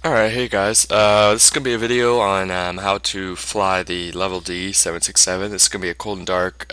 Alright, hey guys. This is going to be a video on how to fly the Level D 767. This is going to be a cold and dark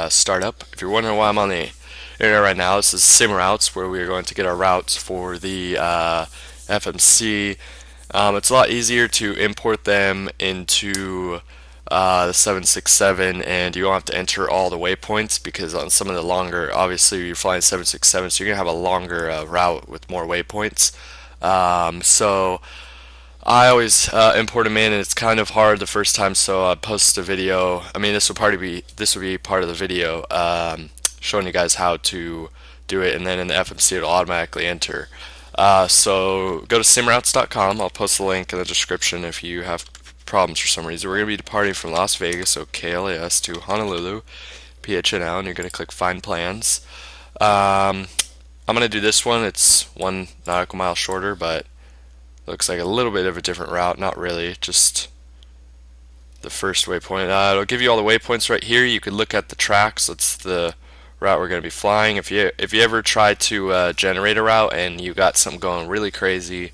startup. If you're wondering why I'm on the internet right now, this is sim routes where we are going to get our routes for the FMC. It's a lot easier to import them into the 767, and you don't have to enter all the waypoints because on some of the longer, obviously you're flying 767, so you're going to have a longer route with more waypoints. So I always import them in, and it's kind of hard the first time. So I post a video. I mean, this will be part of the video showing you guys how to do it, and then in the FMC it'll automatically enter. So go to simroutes.com. I'll post the link in the description if you have problems for some reason. We're going to be departing from Las Vegas, so KLAS, to Honolulu, PHNL, and you're going to click Find Plans. I'm going to do this one. It's 1 nautical mile shorter, but looks like a little bit of a different route. Not really, just the first waypoint. It'll give you all the waypoints right here. You can look at the tracks. That's the route we're going to be flying. If you ever try to generate a route and you got something going really crazy,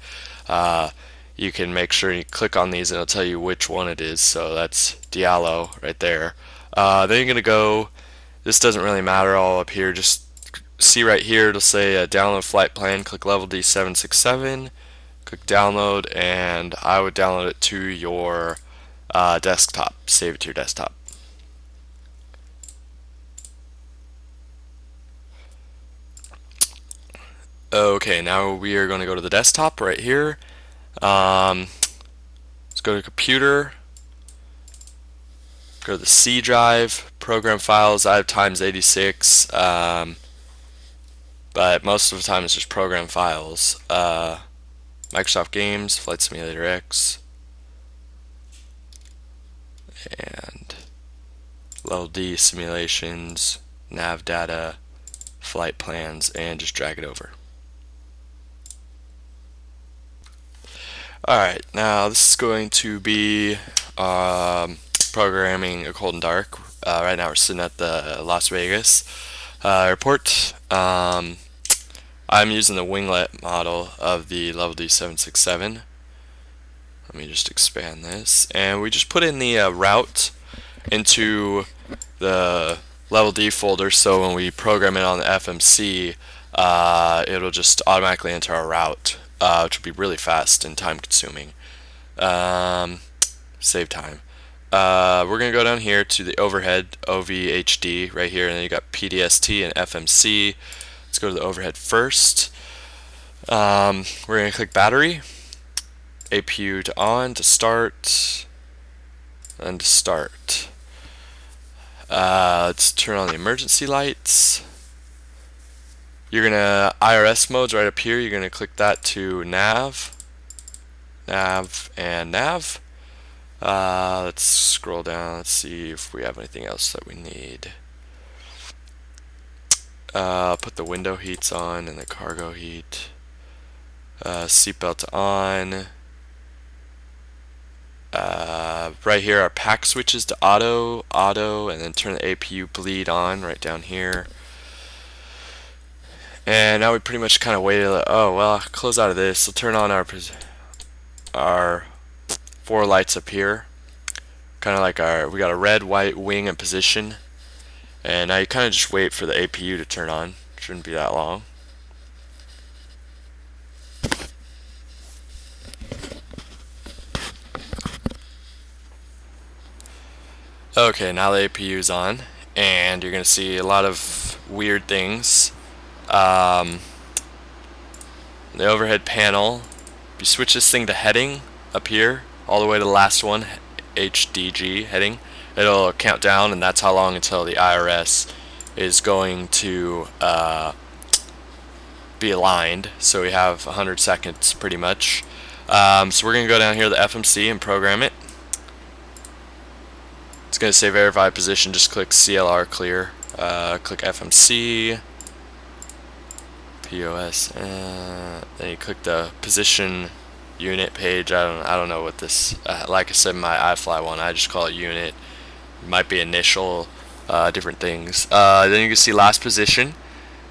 you can make sure you click on these and it'll tell you which one it is. So that's Diallo right there. Then you're going to go, this doesn't really matter all up here, just see right here, it'll say download flight plan, click level D767, click download, and I would download it to your desktop, save it to your desktop. Okay, now we are going to go to the desktop right here. Let's go to computer, go to the C drive, program files. I have times 86, but most of the time it's just program files. Microsoft Games, Flight Simulator X, and Level D simulations, nav data, flight plans, and just drag it over. Alright, now this is going to be programming a cold and dark. Right now we're sitting at the Las Vegas airport. I'm using the winglet model of the Level D767. Let me just expand this. And we just put in the route into the Level D folder, so when we program it on the FMC, it'll just automatically enter our route, which will be really fast and time consuming. Save time. We're going to go down here to the overhead, OVHD, right here, and then you got PDST and FMC. Let's go to the overhead first. We're going to click battery, APU to on to start, and to start. Let's turn on the emergency lights. You're going to, IRS modes right up here, you're going to click that to nav, and nav. Let's scroll down, let's see if we have anything else that we need. Put the window heats on and the cargo heat. Seatbelt on. Right here our pack switches to auto, and then turn the APU bleed on right down here. And now we pretty much kind of waited. Oh well, close out of this. We'll turn on our 4 lights up here. Kind of like we got a red, white, wing, and position. And now you kind of just wait for the APU to turn on. Shouldn't be that long. Okay, now the APU is on, and you're going to see a lot of weird things. The overhead panel, if you switch this thing to heading up here, all the way to the last one, HDG heading, it'll count down, and that's how long until the IRS is going to be aligned. So we have 100 seconds pretty much. So we're going to go down here to the FMC and program it. It's going to say verify position, just click CLR clear, click FMC, POS, then you click the position unit page. I don't know what this, like I said in my iFly one, I just call it unit. It might be initial, different things. Then you can see last position.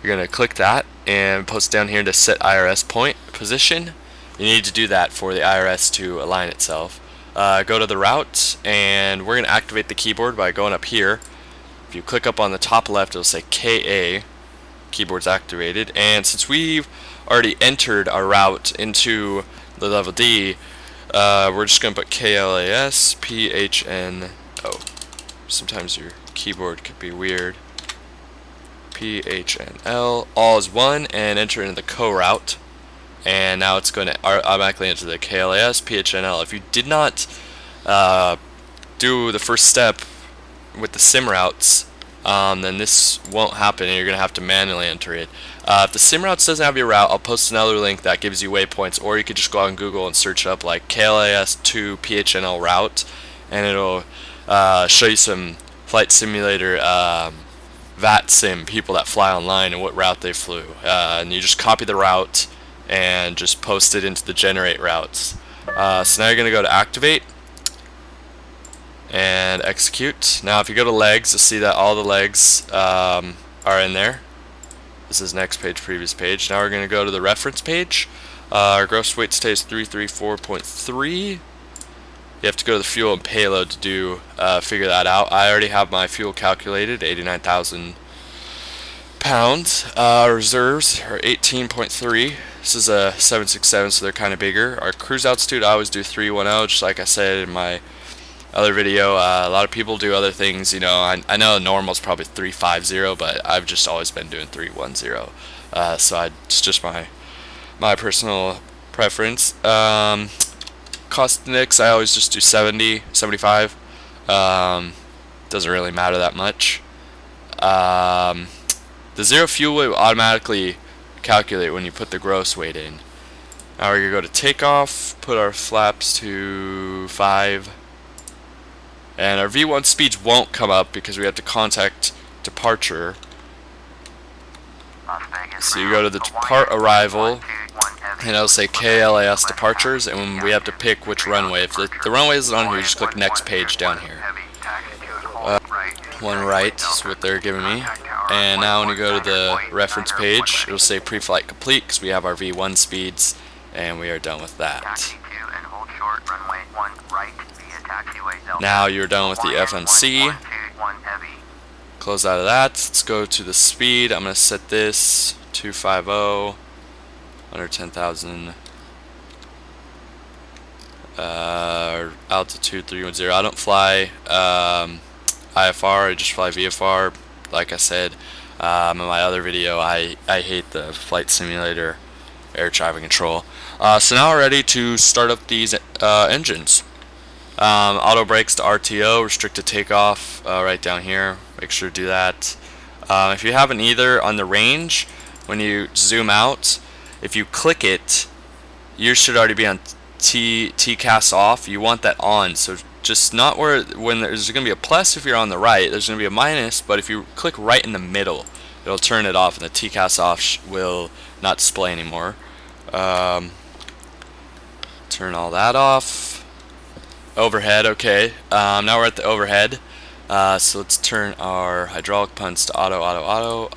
You're going to click that and post down here to set IRS point position. You need to do that for the IRS to align itself. Go to the route, and we're going to activate the keyboard by going up here. If you click up on the top left, it'll say KA, keyboard's activated. And since we've already entered our route into the level D, we're just going to put KLAS PHNO. Sometimes your keyboard could be weird. PHNL, all is one, and enter into the co-route. And now it's going to automatically enter the KLAS PHNL. If you did not do the first step with the sim routes, then this won't happen, and you're going to have to manually enter it. If the sim routes doesn't have your route, I'll post another link that gives you waypoints, or you could just go on Google and search up like KLAS to PHNL route, and it'll show you some flight simulator VAT sim people that fly online and what route they flew. And you just copy the route and just post it into the generate routes. So now you're going to go to activate and execute. Now if you go to legs, you'll see that all the legs are in there. This is next page, previous page. Now we're going to go to the reference page. Our gross weight today is 334.3. You have to go to the fuel and payload to do figure that out. I already have my fuel calculated, 89,000 pounds. Reserves are 18.3. This is a 767, so they're kind of bigger. Our cruise altitude, I always do 310, just like I said in my other video. A lot of people do other things, you know. I know normal is probably 350, but I've just always been doing 310. So it's just my personal preference. Cost index, I always just do 70, 75. Doesn't really matter that much. The zero fuel weight will automatically calculate when you put the gross weight in. Now we're going to go to takeoff, put our flaps to 5. And our V1 speeds won't come up because we have to contact departure. So you go to the depart arrival, and it'll say KLAS departures, and we have to pick which runway. If the runway isn't on here, you just click next page down here. One right is what they're giving me. And now when you go to the reference page, it'll say pre-flight complete because we have our V1 speeds, and we are done with that. Now you're done with the FMC. Close out of that. Let's go to the speed. I'm going to set this 250 under 10,000. Altitude 310. I don't fly IFR, I just fly VFR. Like I said in my other video, I hate the flight simulator air traffic control. So now we're ready to start up these engines. Auto brakes to RTO, restricted takeoff, right down here. Make sure to do that. If you haven't either, on the range, when you zoom out, if you click it, yours should already be on TCAS off. You want that on, so just not when there's going to be a plus if you're on the right, there's going to be a minus, but if you click right in the middle, it'll turn it off, and the TCAS off will not display anymore. Turn all that off. Overhead, okay. Now we're at the overhead. So let's turn our hydraulic punts to auto.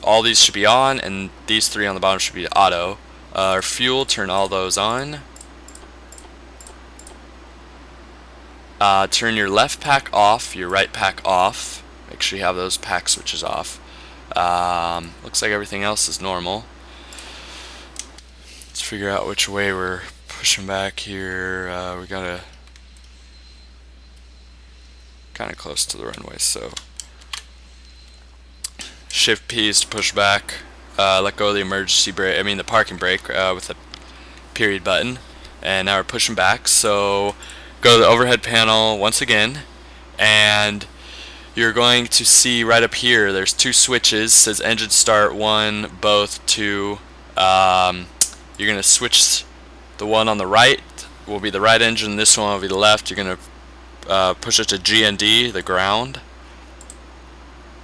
All these should be on, and these three on the bottom should be auto. Our fuel, turn all those on. Turn your left pack off, your right pack off. Make sure you have those pack switches off. Looks like everything else is normal. Let's figure out which way we're pushing back here. We gotta kind of close to the runway, so Shift P is to push back. Let go of the emergency brake. I mean the parking brake with the period button. And now we're pushing back. So go to the overhead panel once again, and you're going to see right up here. There's two switches. It says engine start 1, both 2. You're gonna switch. The one on the right will be the right engine, this one will be the left. You're going to push it to GND, the ground.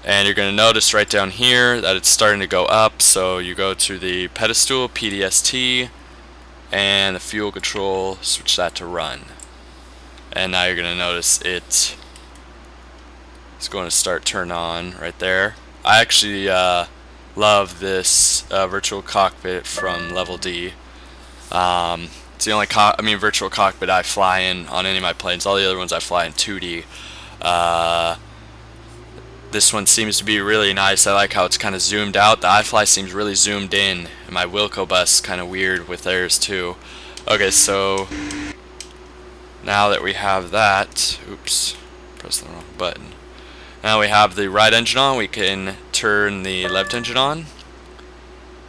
And you're going to notice right down here that it's starting to go up, so you go to the pedestal, PDST, and the fuel control, switch that to run. And now you're going to notice it's going to start turn on right there. I actually love this virtual cockpit from level D. It's the only virtual cockpit I fly in on any of my planes. All the other ones I fly in 2D. This one seems to be really nice. I like how it's kind of zoomed out. The iFly seems really zoomed in, and my Wilco bus kind of weird with theirs too. Okay, so now that we have that, oops, press the wrong button. Now we have the right engine on, we can turn the left engine on.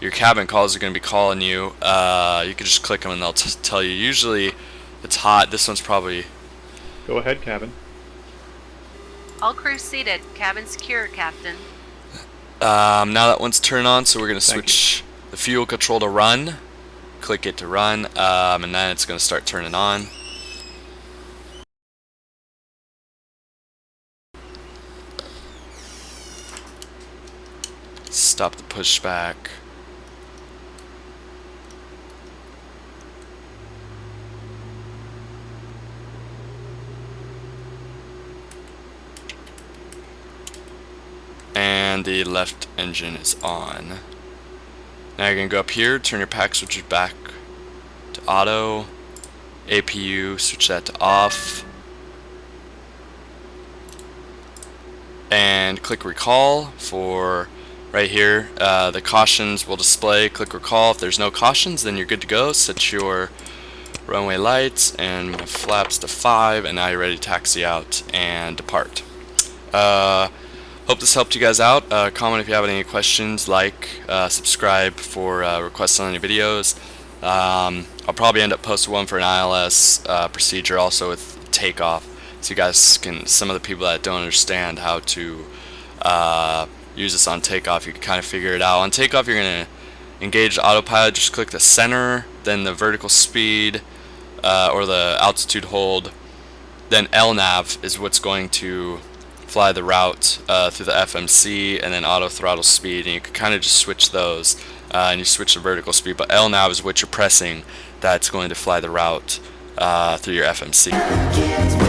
Your cabin calls are going to be calling you. You can just click them and they'll tell you. Usually it's hot. This one's probably... Go ahead, cabin. All crew seated. Cabin secure, Captain. Now that one's turned on, so we're going to switch the fuel control to run. Click it to run, and then it's going to start turning on. Stop the pushback. And the left engine is on. Now you're going to go up here, turn your pack switches back to auto, APU, switch that to off, and click recall for right here. The cautions will display, click recall. If there's no cautions, then you're good to go. Set your runway lights and flaps to 5, and now you're ready to taxi out and depart. Hope this helped you guys out. Comment if you have any questions, subscribe for requests on any videos. I'll probably end up posting one for an ILS procedure also with takeoff, so you guys can, some of the people that don't understand how to use this on takeoff, you can kind of figure it out. On takeoff, you're going to engage the autopilot, just click the center, then the vertical speed or the altitude hold, then LNAV is what's going to fly the route through the FMC, and then auto throttle speed, and you can kind of just switch those and you switch the vertical speed, but LNAV is what you're pressing that's going to fly the route through your FMC.